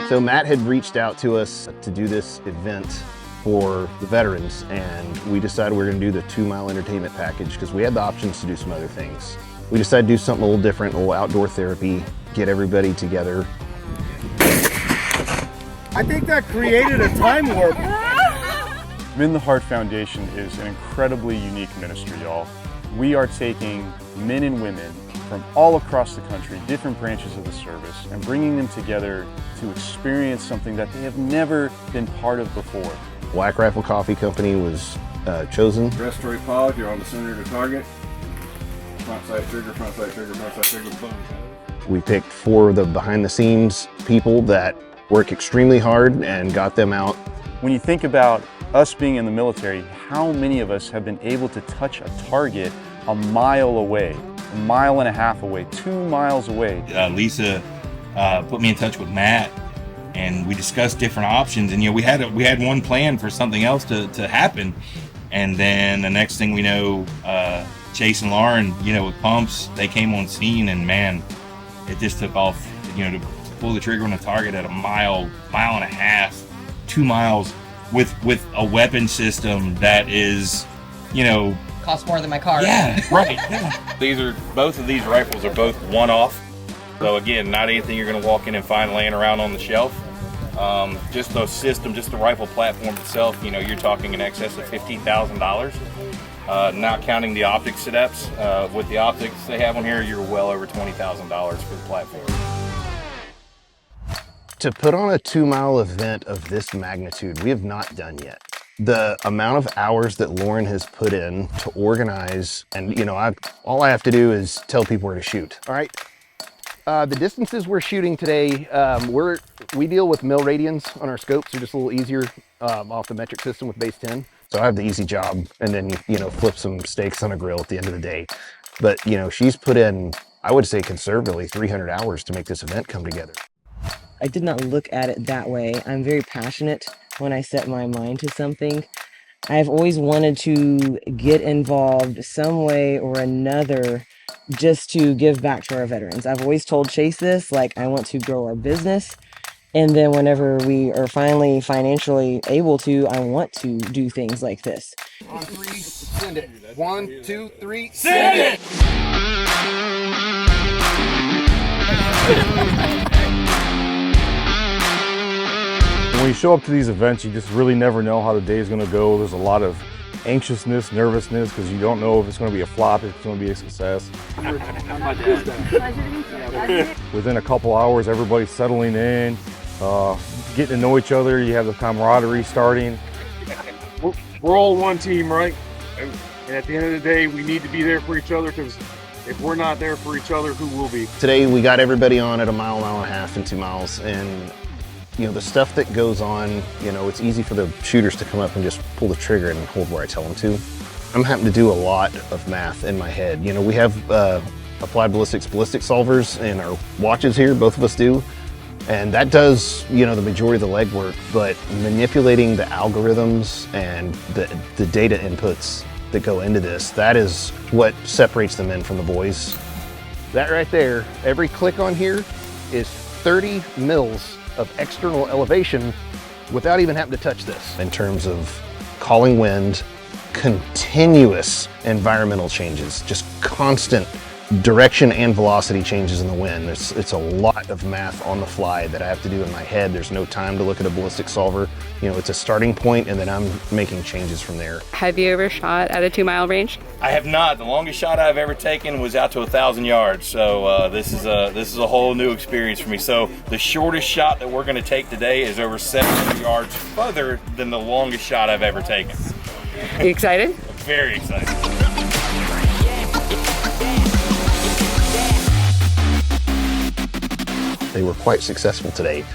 So Matt had reached out to us to do this event for the veterans, and we decided we were going to do the 2-mile entertainment package because we had the options to do some other things. We decided to do something a little different, a little outdoor therapy, get everybody together. I think that created a time warp. Mend the Heart Foundation is an incredibly unique ministry, y'all. We are taking men and women from all across the country, different branches of the service, and bringing them together to experience something that they have never been part of before. Black Rifle Coffee Company was chosen. Restorative Pod, you're on the center to target. Front sight trigger, front sight trigger, front sight trigger, boom. We picked 4 of the behind-the-scenes people that work extremely hard and got them out. When you think about us being in the military, how many of us have been able to touch a target a mile away, a mile and a half away, 2 miles away? Lisa put me in touch with Matt, and we discussed different options. And we had one plan for something else to happen, and then the next thing we know, Chase and Lauren, with pumps, they came on scene, and man, it just took off. To pull the trigger on a target at a mile and a half, 2 miles with a weapon system that is, costs more than my car. Yeah, right. Yeah. Both of these rifles are both one-off. So again, not anything you're going to walk in and find laying around on the shelf. Just the system, just the rifle platform itself, you're talking in excess of $15,000. Not counting the optics setups. With the optics they have on here, you're well over $20,000 for the platform. To put on a 2-mile event of this magnitude, we have not done yet. The amount of hours that Lauren has put in to organize, and all I have to do is tell people where to shoot. All right. The distances we're shooting today, we deal with mil radians on our scopes. They're just a little easier off the metric system with base 10. So I have the easy job, and then flip some steaks on a grill at the end of the day. But she's put in, I would say conservatively, 300 hours to make this event come together. I did not look at it that way. I'm very passionate when I set my mind to something. I've always wanted to get involved some way or another just to give back to our veterans. I've always told Chase this, I want to grow our business. And then whenever we are finally financially able to, I want to do things like this. On 3, send it. 1, 2, 3, send it! When you show up to these events, you just really never know how the day is going to go. There's a lot of anxiousness, nervousness, because you don't know if it's going to be a flop, if it's going to be a success. Within a couple hours, everybody's settling in, getting to know each other. You have the camaraderie starting. We're all one team, right? And at the end of the day, we need to be there for each other, because if we're not there for each other, who will be? Today we got everybody on at a mile and a half, and 2 miles, and the stuff that goes on, it's easy for the shooters to come up and just pull the trigger and hold where I tell them to. I'm having to do a lot of math in my head. We have Applied Ballistics ballistic solvers in our watches here, both of us do. And that does, the majority of the legwork, but manipulating the algorithms and the data inputs that go into this, that is what separates the men from the boys. That right there, every click on here is 30 mils of external elevation without even having to touch this. In terms of calling wind, continuous environmental changes, just constant direction and velocity changes in the wind. It's a lot of math on the fly that I have to do in my head. There's no time to look at a ballistic solver. It's a starting point, and then I'm making changes from there. Have you ever shot at a 2-mile range? I have not. The longest shot I've ever taken was out to 1,000 yards. So this is a whole new experience for me. So the shortest shot that we're going to take today is over 700 yards further than the longest shot I've ever taken. Are you excited? Very excited. They were quite successful today.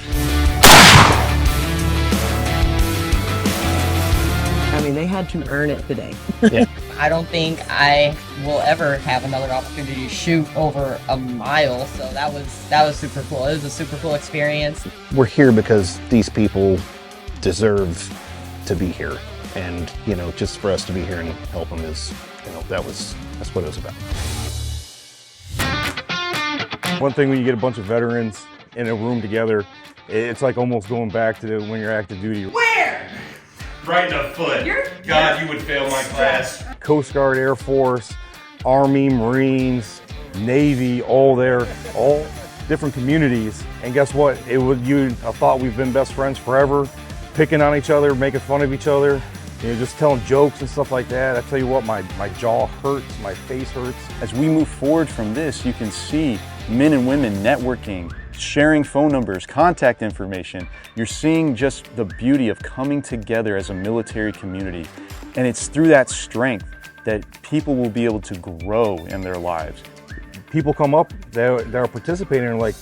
I mean, they had to earn it today. Yeah. I don't think I will ever have another opportunity to shoot over a mile, so that was super cool. It was a super cool experience. We're here because these people deserve to be here. And, you know, just for us to be here and help them is, you know, that's what it was about. One thing when you get a bunch of veterans in a room together, it's like almost going back to when you're active duty. Where? Right in the foot. God, you would fail my class. Coast Guard, Air Force, Army, Marines, Navy, all there, all different communities. And guess what? I thought we've been best friends forever, picking on each other, making fun of each other, you know, just telling jokes and stuff like that. I tell you what, my jaw hurts, my face hurts. As we move forward from this, you can see men and women networking, sharing phone numbers, contact information. You're seeing just the beauty of coming together as a military community. And it's through that strength that people will be able to grow in their lives. People come up that are participating and are like,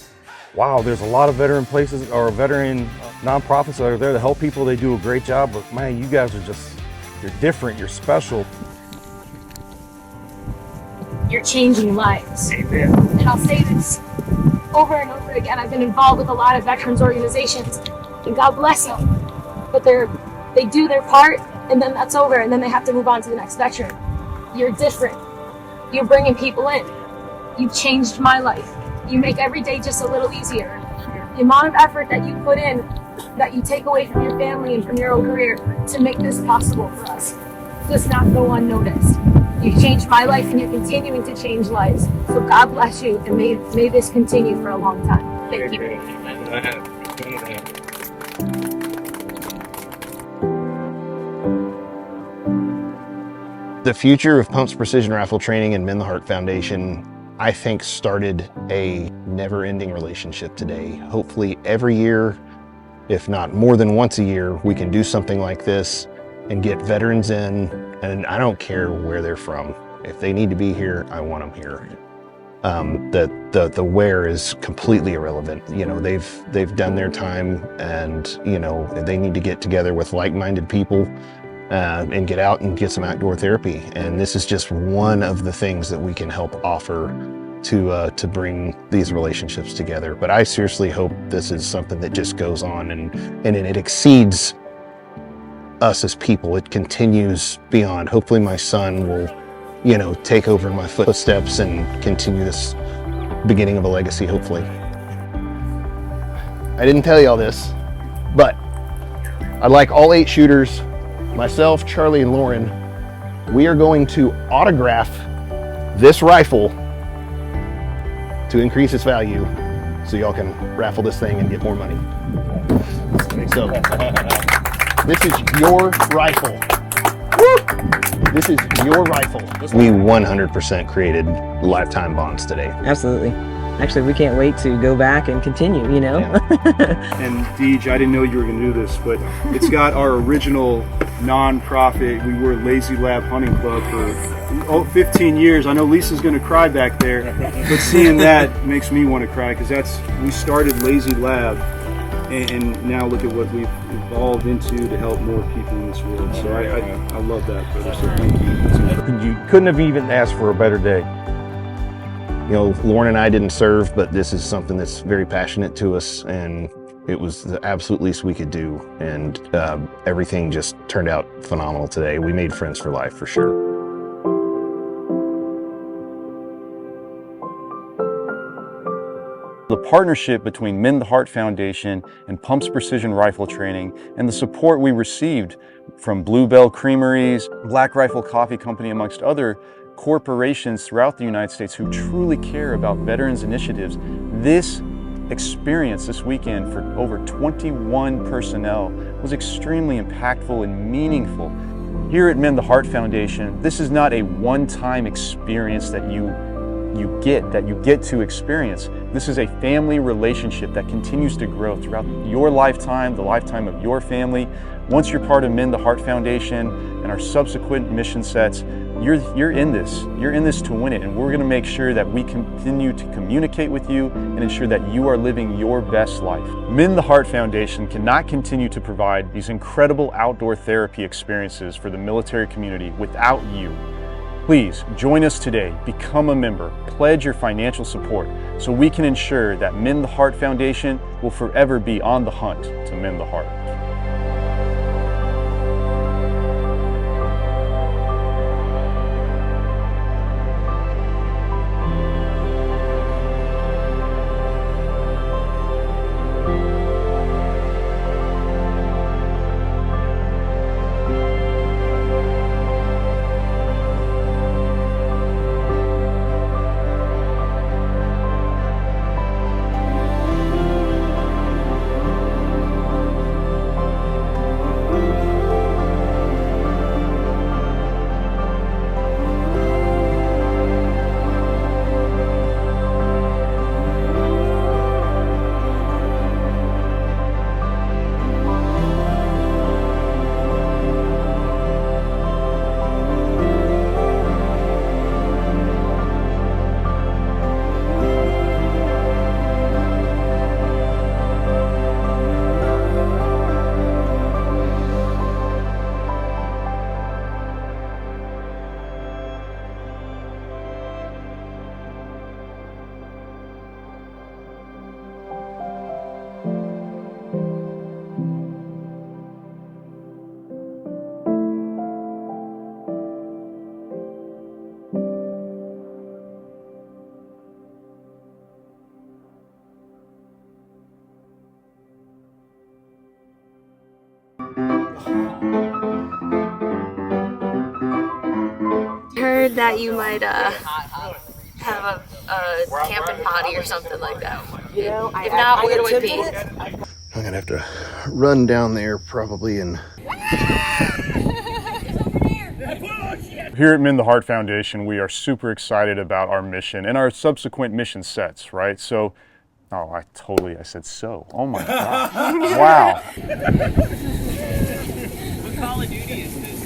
wow, there's a lot of veteran places or veteran nonprofits that are there to help people. They do a great job, but man, you guys are just, you're different, you're special. You're changing lives. And I'll say this over and over again. I've been involved with a lot of veterans organizations, and God bless them, but they do their part, and then that's over, and then they have to move on to the next veteran. You're different. You're bringing people in. You've changed my life. You make every day just a little easier. The amount of effort that you put in, that you take away from your family and from your own career to make this possible for us, does not go unnoticed. You changed my life, and you're continuing to change lives. So God bless you, and may this continue for a long time. Thank you. The future of Pumps Precision Rifle Training and Mend the Heart Foundation, I think, started a never-ending relationship today. Hopefully every year, if not more than once a year, we can do something like this and get veterans in, and I don't care where they're from. If they need to be here, I want them here. The where is completely irrelevant. You know, they've done their time, and you know, they need to get together with like-minded people and get out and get some outdoor therapy. And this is just one of the things that we can help offer to bring these relationships together. But I seriously hope this is something that just goes on and it exceeds us as people. It continues beyond. Hopefully my son will, you know, take over in my footsteps and continue this beginning of a legacy, hopefully. I didn't tell you all this, but I'd like all 8 shooters, myself, Charlie, and Lauren, we are going to autograph this rifle to increase its value so y'all can raffle this thing and get more money. So, this is your rifle. Woo! This is your rifle. We 100% created lifetime bonds today. Absolutely. Actually, we can't wait to go back and continue, you know? Yeah. And Deej, I didn't know you were going to do this, but it's got our original non-profit. We were Lazy Lab Hunting Club for 15 years. I know Lisa's going to cry back there, but seeing that makes me want to cry, because we started Lazy Lab, and now look at what we've evolved into to help more people in this world. So I love that, brother. So thank you. You couldn't have even asked for a better day. You know, Lauren and I didn't serve, but this is something that's very passionate to us, and it was the absolute least we could do. And everything just turned out phenomenal today. We made friends for life, for sure. The partnership between Mend the Heart Foundation and Pumps Precision Rifle Training, and the support we received from Bluebell Creameries, Black Rifle Coffee Company, amongst other corporations throughout the United States who truly care about veterans initiatives. This experience this weekend for over 21 personnel was extremely impactful and meaningful. Here at Mend the Heart Foundation, this is not a one-time experience that you get to experience. This is a family relationship that continues to grow throughout your lifetime, the lifetime of your family. Once you're part of Mend the Heart Foundation and our subsequent mission sets, you're in this. You're in this to win it, and we're going to make sure that we continue to communicate with you and ensure that you are living your best life. Mend the Heart Foundation cannot continue to provide these incredible outdoor therapy experiences for the military community without you. Please join us today, become a member, pledge your financial support so we can ensure that Mend the Heart Foundation will forever be on the hunt to mend the heart. with that, you might have a camping potty or something like that. You know, If not, we're gonna attempted win it. I'm gonna have to run down there probably and Here at Mend the Heart Foundation, we are super excited about our mission and our subsequent mission sets, right? So, oh, I said so. Oh my God. Wow. What Call of Duty is this?